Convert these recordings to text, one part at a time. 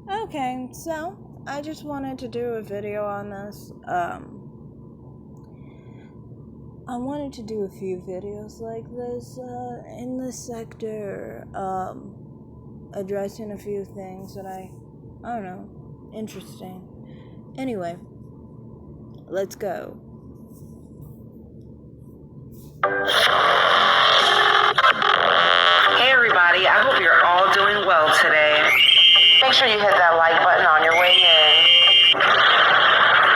Okay, so I just wanted to do a video on this. I wanted to do a few videos like this in this sector, addressing a few things that I don't know, interesting. Anyway, let's go. Hey everybody, I hope you're all doing well today. Make sure you hit that like button on your way in.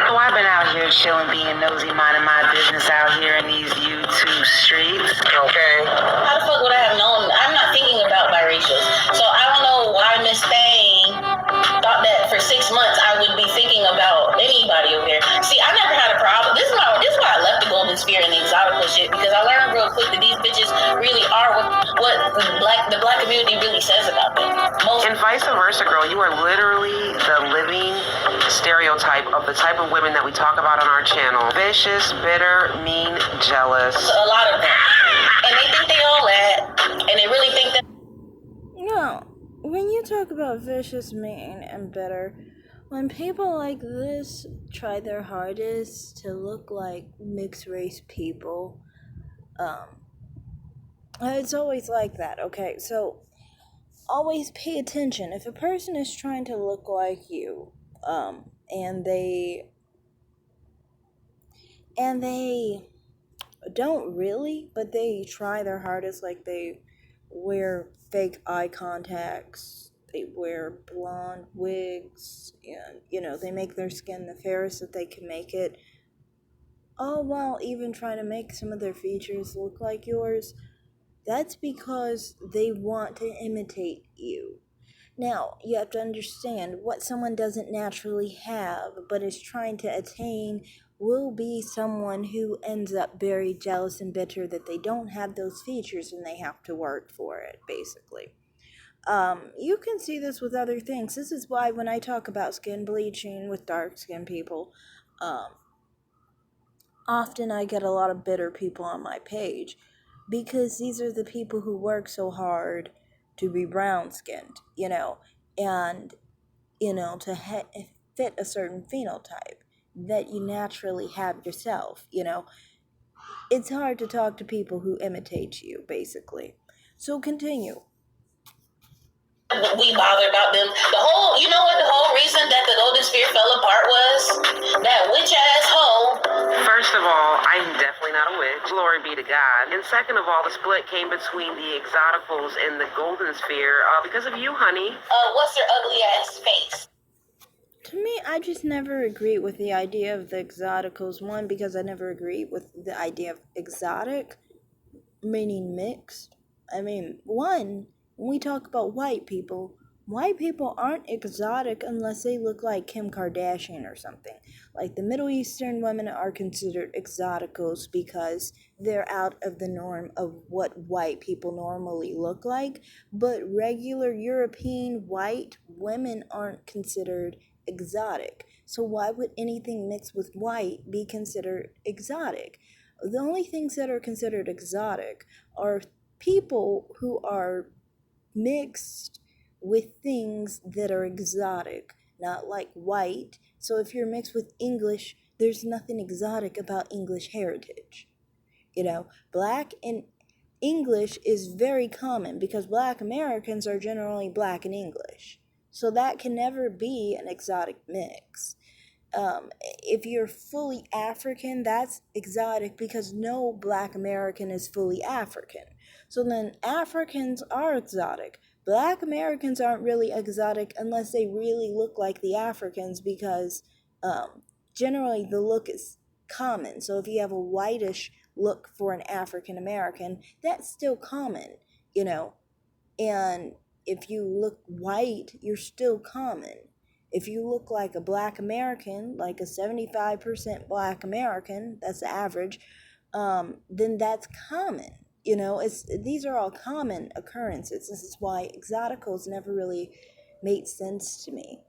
So I've been out here chilling, being nosy, minding my business out here in these YouTube streets. Okay. How the fuck would I have known? I'm not thinking about biracials. So I don't know why Miss Thang thought that for 6 months I would be thinking about anybody over there. See, I never had a problem. This is why I left the Golden Sphere and the exotical shit, because I learned real quick that these bitches really are what the black community really says about them. And vice versa, girl. You are literally the living stereotype of the type of women that we talk about on our channel. Vicious, bitter, mean, jealous. A lot of them. And they think they all that. And they really think that... No, when you talk about vicious, mean, and bitter, when people like this try their hardest to look like mixed race people, it's always like that, okay? So, always pay attention. If a person is trying to look like you, and they don't really, but they try their hardest, like they wear fake eye contacts, they wear blonde wigs, and, they make their skin the fairest that they can make it, all while even trying to make some of their features look like yours. That's because they want to imitate you. Now, you have to understand what someone doesn't naturally have but is trying to attain will be someone who ends up very jealous and bitter that they don't have those features and they have to work for it, basically. You can see this with other things. This is why when I talk about skin bleaching with dark skinned people, often I get a lot of bitter people on my page, because these are the people who work so hard to be brown skinned, and, to fit a certain phenotype that you naturally have yourself, It's hard to talk to people who imitate you, basically. So continue. We bother about them. You know what the whole reason that the Golden Sphere fell apart was? That witch ass hoe. First of all, I'm definitely not a witch. Glory be to God. And second of all, the split came between the Exoticals and the Golden Sphere because of you, honey. What's her ugly ass face? To me, I just never agree with the idea of the Exoticals. One, because I never agree with the idea of exotic, meaning mixed. One, when we talk about white people aren't exotic unless they look like Kim Kardashian or something. Like the Middle Eastern women are considered exoticals because they're out of the norm of what white people normally look like, but regular European white women aren't considered exotic. So why would anything mixed with white be considered exotic? The only things that are considered exotic are people who are mixed with things that are exotic, not like white. So if you're mixed with English, there's nothing exotic about English heritage. Black and English is very common because Black Americans are generally Black and English. So that can never be an exotic mix. If you're fully African, that's exotic because no Black American is fully African. So then Africans are exotic. Black Americans aren't really exotic unless they really look like the Africans, because generally the look is common. So if you have a whitish look for an African American, that's still common, and if you look white, you're still common. If you look like a Black American, like a 75% Black American, that's the average, then that's common. These are all common occurrences. This is why exoticals never really made sense to me,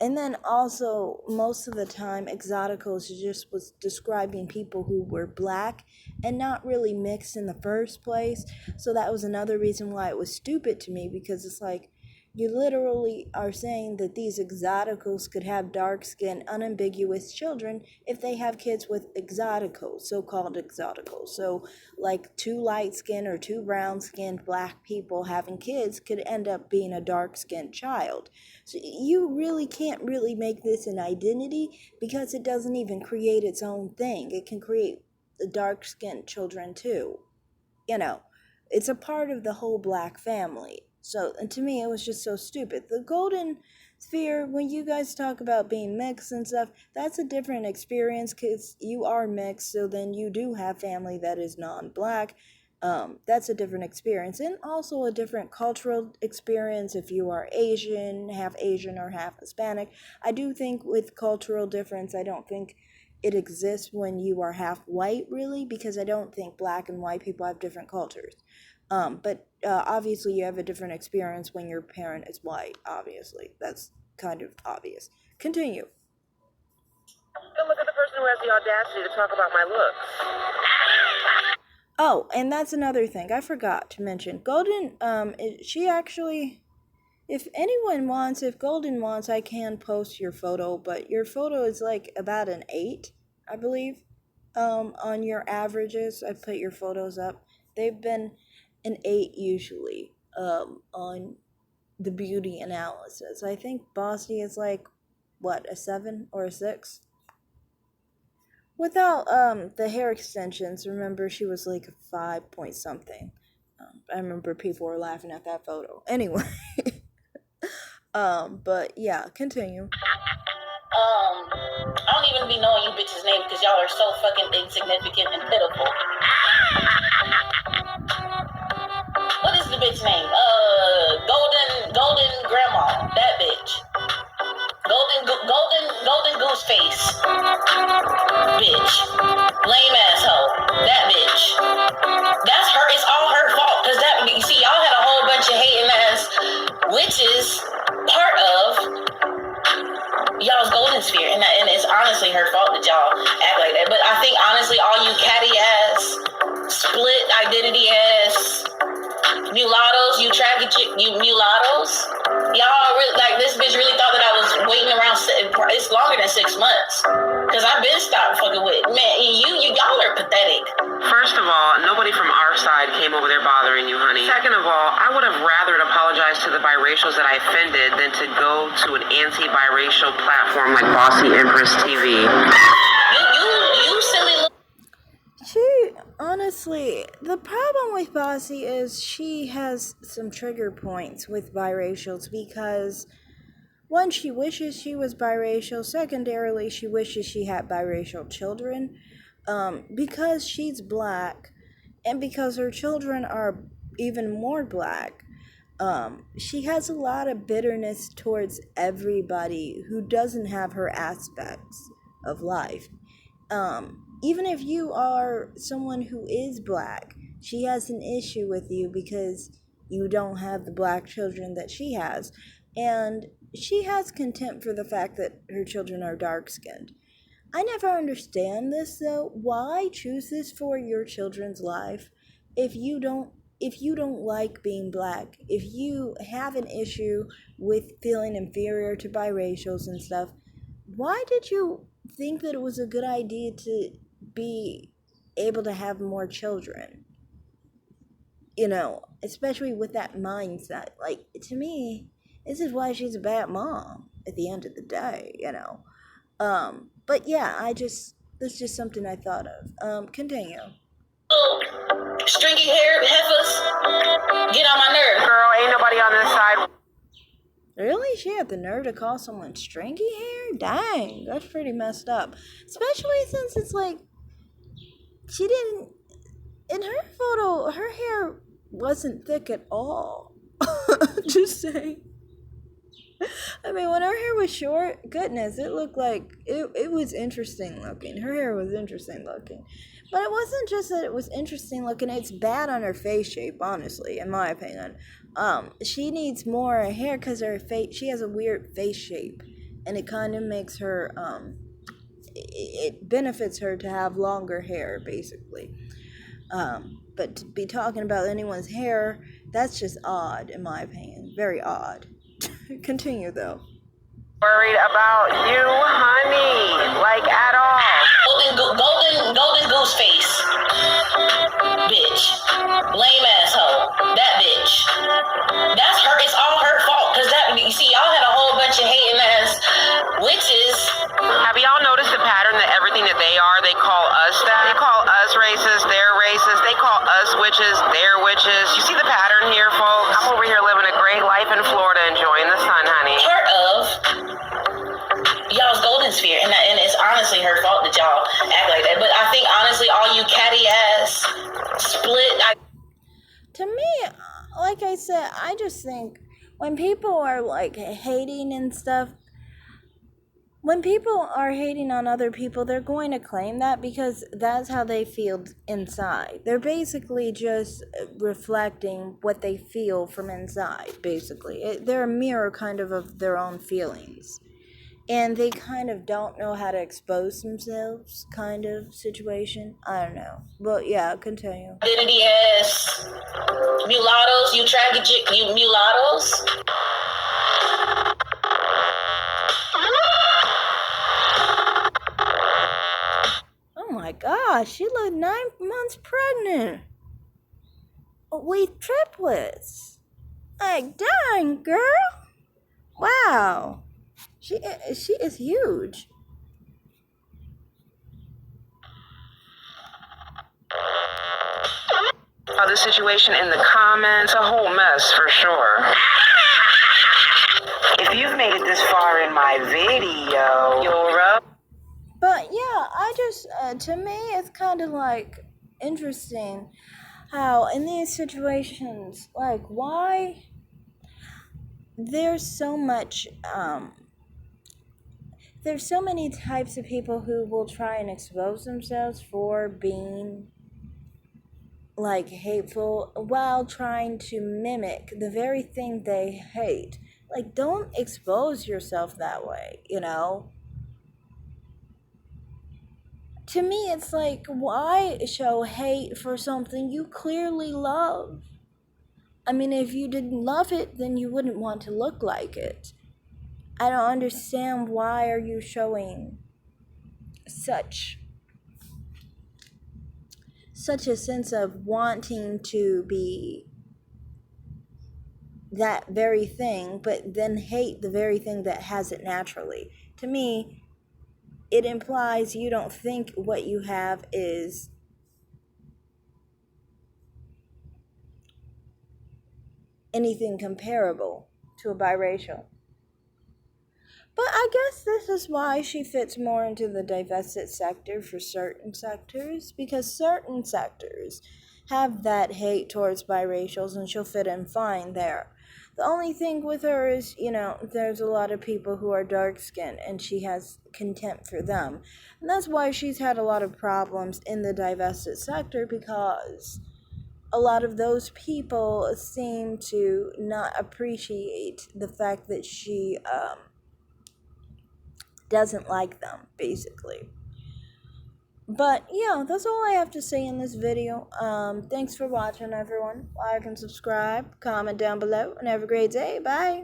And then also, most of the time, exoticals just was describing people who were Black and not really mixed in the first place. So that was another reason why it was stupid to me, because it's like, You literally are saying that these exoticals could have dark-skinned, unambiguous children if they have kids with exoticals, so-called exoticals. So, like two light-skinned or two brown-skinned black people having kids could end up being a dark-skinned child. So you really can't really make this an identity because it doesn't even create its own thing. It can create the dark-skinned children too. You know, it's a part of the whole black family. So, and to me, it was just so stupid. The golden sphere, when you guys talk about being mixed and stuff, that's a different experience because you are mixed, so then you do have family that is non-black. That's a different experience, and also a different cultural experience if you are Asian or half Hispanic. I do think with cultural difference, I don't think it exists when you are half white, really, because I don't think black and white people have different cultures. But obviously you have a different experience when your parent is white, obviously. That's kind of obvious. Continue. Then look at the person who has the audacity to talk about my looks. Oh, and that's another thing I forgot to mention. Golden, she actually, if Golden wants, I can post your photo, but your photo is like about an 8, I believe, on your averages. I put your photos up. They've been an 8 usually, on the beauty analysis. I think Bossy is like, what, a 7 or a 6? Without, the hair extensions, remember she was like a 5 point something. I remember people were laughing at that photo. Anyway. But yeah, continue. I don't even be knowing you bitches' names because y'all are so fucking insignificant and pitiful. What is the bitch name? Golden Grandma. That bitch. Golden Goose Face. Bitch. Lame asshole. That bitch. That's her. It's all her fault. Cause you see, y'all had a whole bunch of hating ass witches part of y'all's golden sphere, and it's honestly her fault that y'all act like that. But I think honestly, all you catty ass, split identity ass mulattoes, you mulattoes, y'all really, like, this bitch really thought that I was waiting around. It's longer than 6 months because I've been stopped fucking with. Man, y'all are pathetic. First of all, nobody from our side came over there bothering you, honey. Second of all, I would have rather apologized to the biracials that I offended than to go to an anti-biracial platform like Bossy Empress TV. You silly little. Honestly, the problem with Bossy is she has some trigger points with biracials because, one, she wishes she was biracial. Secondarily, she wishes she had biracial children. Because she's black and because her children are even more black, she has a lot of bitterness towards everybody who doesn't have her aspects of life. Even if you are someone who is black, she has an issue with you because you don't have the black children that she has. And she has contempt for the fact that her children are dark-skinned. I never understand this though. Why choose this for your children's life if you don't like being black? If you have an issue with feeling inferior to biracials and stuff, why did you think that it was a good idea to be able to have more children? You know, especially with that mindset. Like, to me, this is why she's a bad mom at the end of the day, you know. But yeah, that's just something I thought of. Continue. Stringy hair heifers get on my nerve. Girl, ain't nobody on this side. Really? She had the nerve to call someone stringy hair? Dang, that's pretty messed up. Especially since it's like, she didn't, in her photo, her hair wasn't thick at all. Just saying. I mean, when her hair was short, goodness, it looked like, it was interesting looking. Her hair was interesting looking. But it wasn't just that it was interesting looking, it's bad on her face shape, honestly, in my opinion. She needs more hair because her face, she has a weird face shape. And it kind of makes her, it benefits her to have longer hair, basically. But to be talking about anyone's hair, that's just odd, in my opinion. Very odd. Continue though. Worried about you, honey. Like at all. Golden goose face. Bitch. Lame asshole. That bitch. That's her. It's all her fault. Cause you see, y'all had a whole bunch of hating ass witches. Have y'all noticed the pattern that everything that they are, they call us that? They call us racist, they're racist. They call us witches, they're witches. You see the pattern here, folks? I'm over here living a great life in Florida, enjoying the sun, honey. Part of y'all's golden sphere, and it's honestly her fault that y'all act like that. But I think honestly, all you catty ass split. To me, like I said, I just think when people are like hating and stuff, when people are hating on other people, they're going to claim that because that's how they feel inside. They're basically just reflecting what they feel from inside, basically. They're a mirror kind of their own feelings. And they kind of don't know how to expose themselves, kind of situation. I don't know. But yeah, continue. Identity as mulattoes, you mulattoes. Oh my gosh, she looked 9 months pregnant with triplets. Like, dang, girl. Wow. She is huge. The situation in the comments, a whole mess for sure. If you've made it this far in my video, you're up. But yeah, I just, to me, it's kind of like interesting how in these situations, like, why there's so much, there's so many types of people who will try and expose themselves for being like hateful while trying to mimic the very thing they hate. Like, don't expose yourself that way, you know? To me, it's like, why show hate for something you clearly love? I mean, if you didn't love it, then you wouldn't want to look like it. I don't understand, why are you showing such a sense of wanting to be that very thing, but then hate the very thing that has it naturally. To me, it implies you don't think what you have is anything comparable to a biracial. But I guess this is why she fits more into the divested sector for certain sectors, because certain sectors have that hate towards biracials and she'll fit in fine there. The only thing with her is, you know, there's a lot of people who are dark-skinned and she has contempt for them. And that's why she's had a lot of problems in the divested sector, because a lot of those people seem to not appreciate the fact that she doesn't like them, basically. But yeah, that's all I have to say in this video. Thanks for watching, everyone. Like and subscribe, comment down below, and have a great day. Bye.